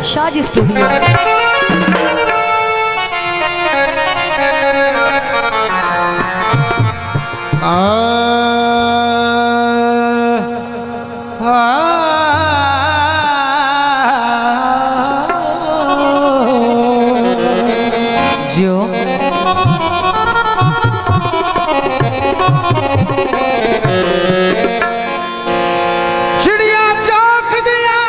Shaz studio. जो चिड़िया चौक दिया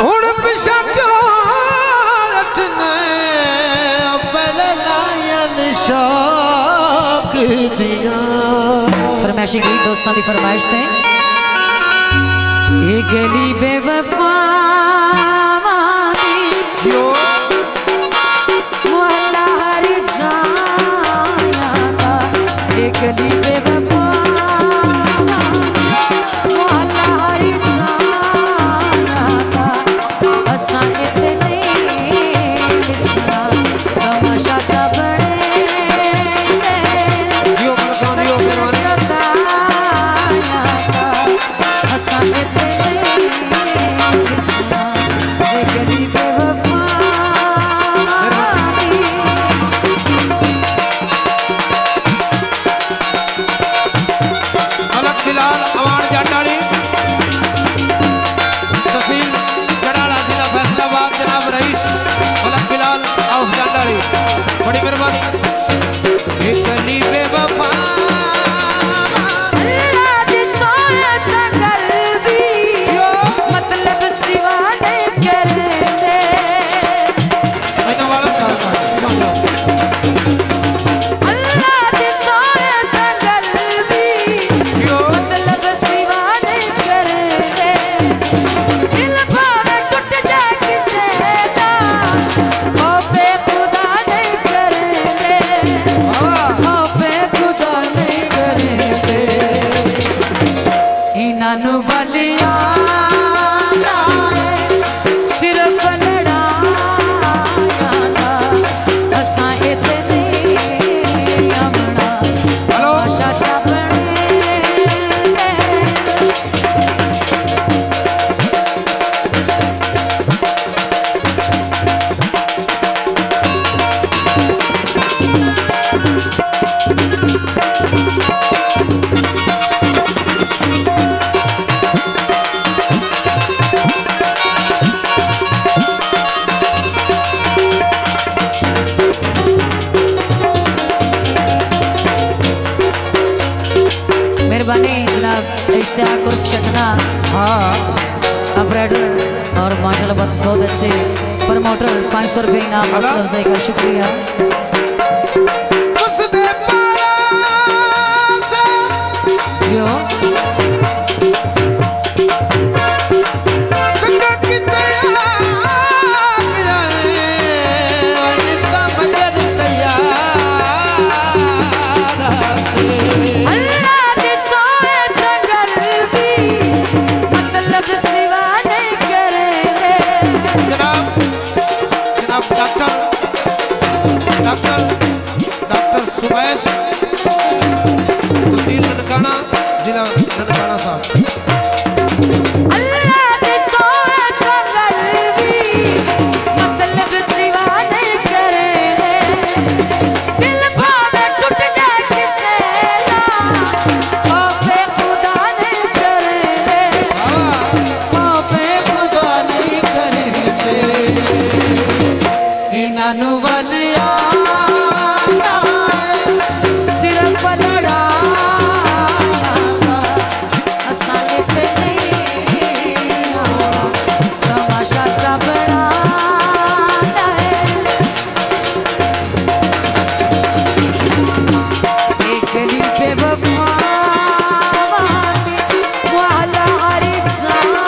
उड़ पिछा क्यों अटने पहले लायन शौक दिया। फरमाइशी गई दोस्तों की फरमाइश थे ये गली बेवफा मोहल्ला हरी जाना ये गली बेवफा मोहल्ला हरी जाना असा इतने बिसरा तमाशा सा बने असा इतने बिसरा ये गली बेवफा। बिलाल अवान जंडाली तहसील जड़ाला जिला फैसलाबाद जनाब रईस मलक बिलाल ऑफ जंडाली बड़ी मेहरबानी। एक गली बेवफा मतलब सिवा नहीं करते सिर्फ लड़ाया असा इतने अमना तमाशा सा बने। मेहरबानी जनाब इश्तियाक उर्फ शकना ऑपरेटर और माशाल्लाह बहुत अच्छे प्रमोटर 500 रुपये इनाम हौसला अफजाई का शुक्रिया। जो डॉक्टर सुबैस तहसील ननकाना जिला ननकाना साहब। सिर्फ लड़ाया असा इतने तमाशा सा बना एक गली बेवफा मोहल्ला हरी जाना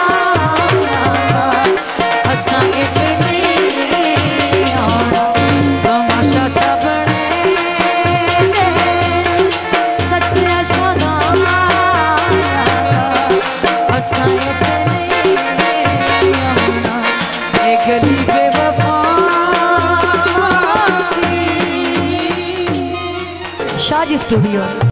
असा इतने तमाशा सा बने सच्चे अशोदा असा इतने एक गली बेवफा। शाज स्टूडियो।